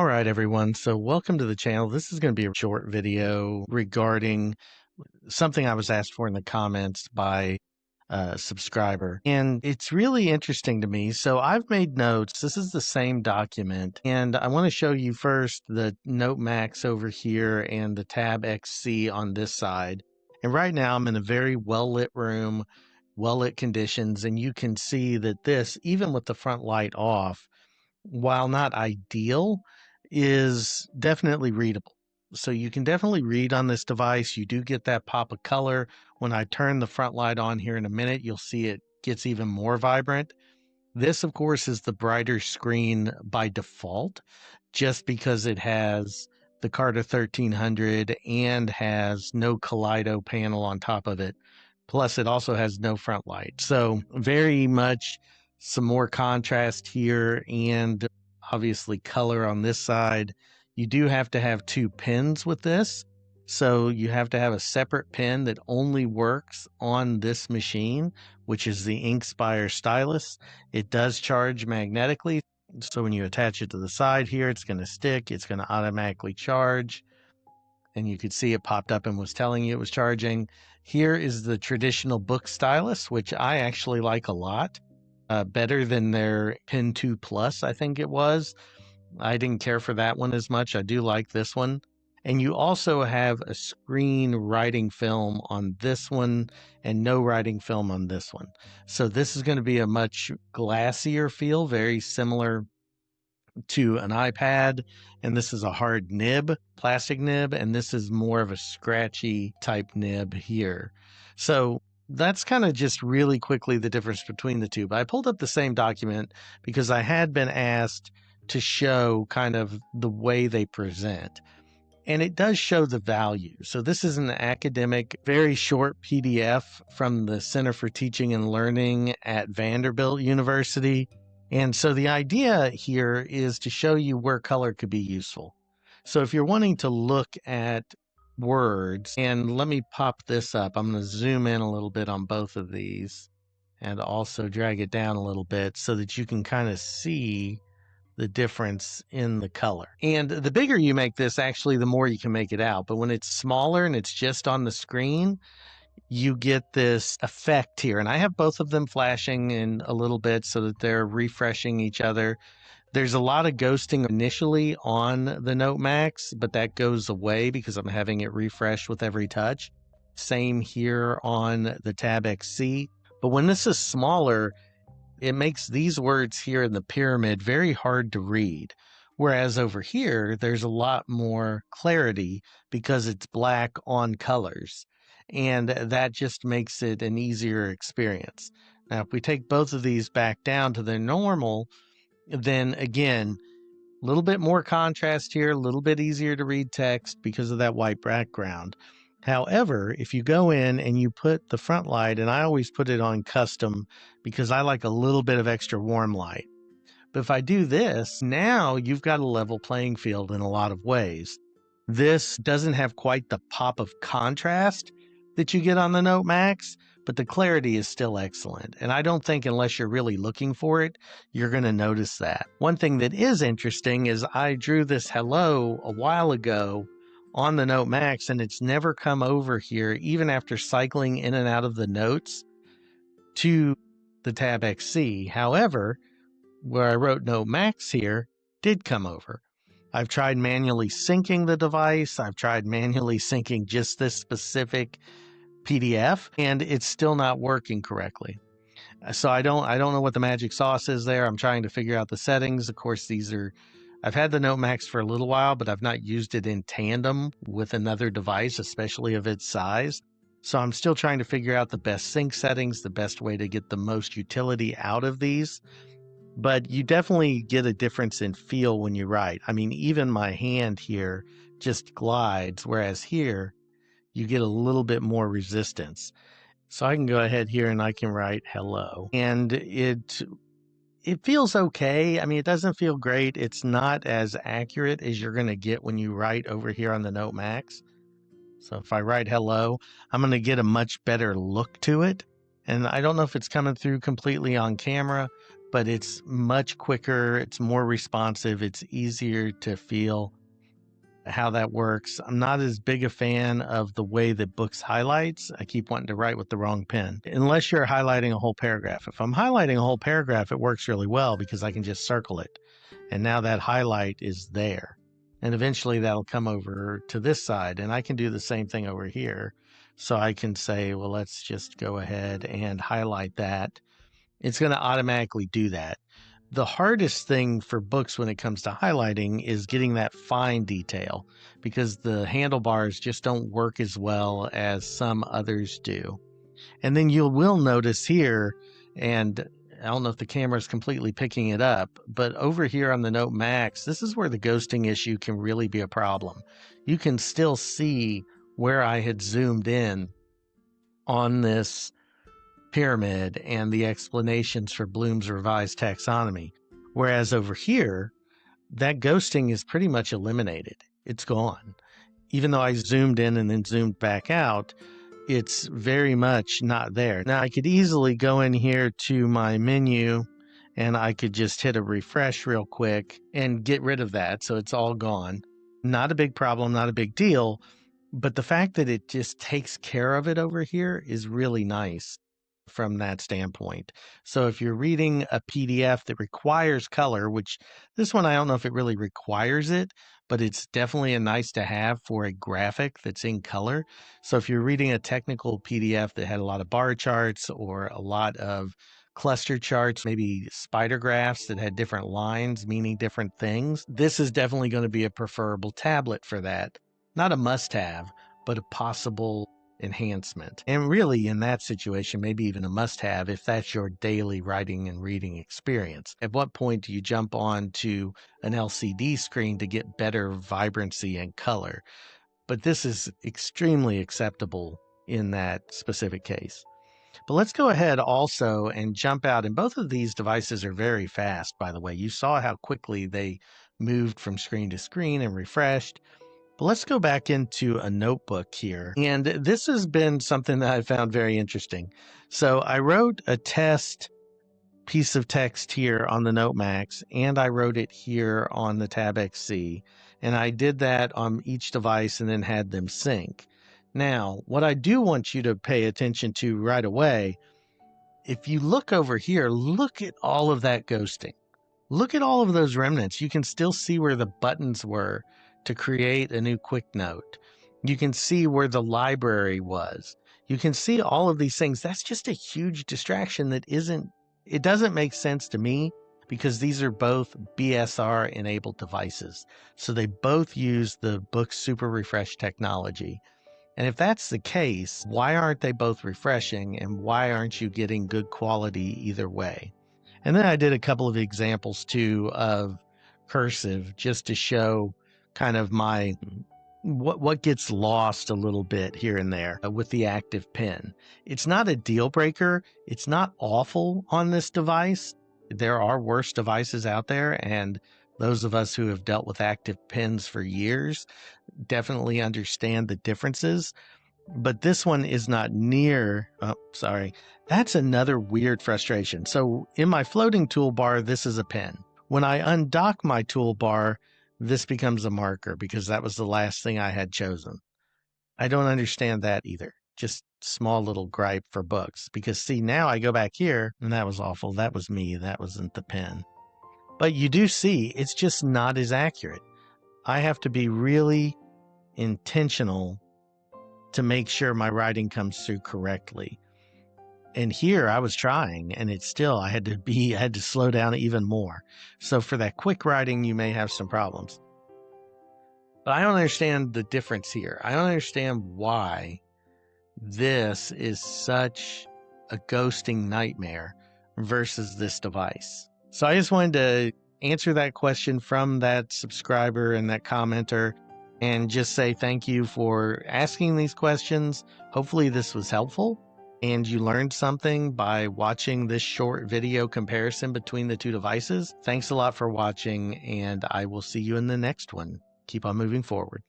All right, everyone. So welcome to the channel. This is going to be a short video regarding something I was asked for in the comments by a subscriber. And it's really interesting to me. So I've made notes. This is the same document. And I want to show you first the Note Max over here and the Tab XC on this side. And right now I'm in a very well-lit room, well-lit conditions. And you can see that this, even with the front light off, while not ideal, is definitely readable. So you can definitely read on this device. You do get that pop of color. When I turn the front light on here in a minute, you'll see it gets even more vibrant. This, of course, is the brighter screen by default, just because it has the Carter 1300 and has no Kaleido panel on top of it. Plus, it also has no front light. So very much some more contrast here and obviously color on this side. You do have to have two pins with this. So you have to have a separate pin that only works on this machine, which is the Inkspire stylus. It does charge magnetically. So when you attach it to the side here, it's going to stick. It's going to automatically charge. And you could see it popped up and was telling you it was charging. Here is the traditional BOOX stylus, which I actually like a lot. Better than their Pen 2 Plus, I think it was. I didn't care for that one as much. I do like this one. And you also have a screen writing film on this one and no writing film on this one. So this is going to be a much glassier feel, very similar to an iPad. And this is a hard nib, plastic nib, and this is more of a scratchy type nib here. So that's kind of just really quickly the difference between the two. But I pulled up the same document because I had been asked to show kind of the way they present. And it does show the value. So this is an academic, very short PDF from the Center for Teaching and Learning at Vanderbilt University. And so the idea here is to show you where color could be useful. So if you're wanting to look at words, and let me pop this up. I'm going to zoom in a little bit on both of these and also drag it down a little bit so that you can kind of see the difference in the color. And the bigger you make this, actually, the more you can make it out. But when it's smaller and it's just on the screen, you get this effect here. And I have both of them flashing in a little bit so that they're refreshing each other. There's a lot of ghosting initially on the Note Max, but that goes away because I'm having it refresh with every touch. Same here on the Tab XC. But when this is smaller, it makes these words here in the pyramid very hard to read. Whereas over here, there's a lot more clarity because it's black on colors. And that just makes it an easier experience. Now, if we take both of these back down to their normal, then again, a little bit more contrast here, a little bit easier to read text because of that white background. However, if you go in and you put the front light, and I always put it on custom because I like a little bit of extra warm light. But if I do this, now you've got a level playing field in a lot of ways. This doesn't have quite the pop of contrast that you get on the Note Max, but the clarity is still excellent. And I don't think unless you're really looking for it, you're going to notice that. One thing that is interesting is I drew this hello a while ago on the Note Max, and it's never come over here, even after cycling in and out of the notes to the Tab XC. However, where I wrote Note Max here did come over. I've tried manually syncing the device. I've tried manually syncing just this specific PDF, and it's still not working correctly. So I don't know what the magic sauce is there. I'm trying to figure out the settings. Of course, I've had the Note Max for a little while, but I've not used it in tandem with another device, especially of its size. So I'm still trying to figure out the best sync settings, the best way to get the most utility out of these. But you definitely get a difference in feel when you write. I mean, even my hand here just glides, whereas here you get a little bit more resistance. So I can go ahead here and I can write hello. And it feels okay. I mean, it doesn't feel great. It's not as accurate as you're going to get when you write over here on the Note Max. So if I write hello, I'm going to get a much better look to it. And I don't know if it's coming through completely on camera, but it's much quicker, it's more responsive, it's easier to feel how that works. I'm not as big a fan of the way that BOOX highlights. I keep wanting to write with the wrong pen. Unless you're highlighting a whole paragraph. If I'm highlighting a whole paragraph, it works really well because I can just circle it. And now that highlight is there. And eventually that'll come over to this side, and I can do the same thing over here. So I can say, well, let's just go ahead and highlight that. It's going to automatically do that. The hardest thing for BOOX when it comes to highlighting is getting that fine detail, because the handlebars just don't work as well as some others do. And then you will notice here, and I don't know if the camera is completely picking it up, but over here on the Note Max, this is where the ghosting issue can really be a problem. You can still see where I had zoomed in on this pyramid and the explanations for Bloom's revised taxonomy. Whereas over here, that ghosting is pretty much eliminated. It's gone. Even though I zoomed in and then zoomed back out, it's very much not there. Now I could easily go in here to my menu and I could just hit a refresh real quick and get rid of that. So it's all gone. Not a big problem, not a big deal. But the fact that it just takes care of it over here is really nice from that standpoint. So if you're reading a PDF that requires color, which this one, I don't know if it really requires it, but it's definitely a nice to have for a graphic that's in color. So if you're reading a technical PDF that had a lot of bar charts or a lot of cluster charts, maybe spider graphs that had different lines meaning different things, this is definitely going to be a preferable tablet for that. Not a must-have, but a possible enhancement. And really, in that situation, maybe even a must-have if that's your daily writing and reading experience. At what point do you jump on to an LCD screen to get better vibrancy and color? But this is extremely acceptable in that specific case. But let's go ahead also and jump out. And both of these devices are very fast, by the way. You saw how quickly they moved from screen to screen and refreshed. But let's go back into a notebook here. And this has been something that I found very interesting. So I wrote a test piece of text here on the Note Max, and I wrote it here on the Tab XC. And I did that on each device and then had them sync. Now, what I do want you to pay attention to right away, if you look over here, look at all of that ghosting. Look at all of those remnants. You can still see where the buttons were to create a new quick note. You can see where the library was. You can see all of these things. That's just a huge distraction that it doesn't make sense to me, because these are both BSR enabled devices. So they both use the BOOX Super Refresh technology. And if that's the case, why aren't they both refreshing, and why aren't you getting good quality either way? And then I did a couple of examples too of cursive, just to show kind of my what gets lost a little bit here and there with the active pen. It's not a deal breaker. It's not awful on this device. There are worse devices out there, and those of us who have dealt with active pens for years definitely understand the differences. But this one is not near, oh, sorry. That's another weird frustration. So in my floating toolbar, this is a pen. When I undock my toolbar, this becomes a marker, because that was the last thing I had chosen. I don't understand that either. Just small little gripe for BOOX, because see, now I go back here and that was awful. That was me. That wasn't the pen. But you do see it's just not as accurate. I have to be really intentional to make sure my writing comes through correctly. And here I was trying, and it's still, I had to slow down even more. So for that quick writing, you may have some problems. But I don't understand the difference here. I don't understand why this is such a ghosting nightmare versus this device. So I just wanted to answer that question from that subscriber and that commenter, and just say thank you for asking these questions. Hopefully this was helpful and you learned something by watching this short video comparison between the two devices. Thanks a lot for watching, and I will see you in the next one. Keep on moving forward.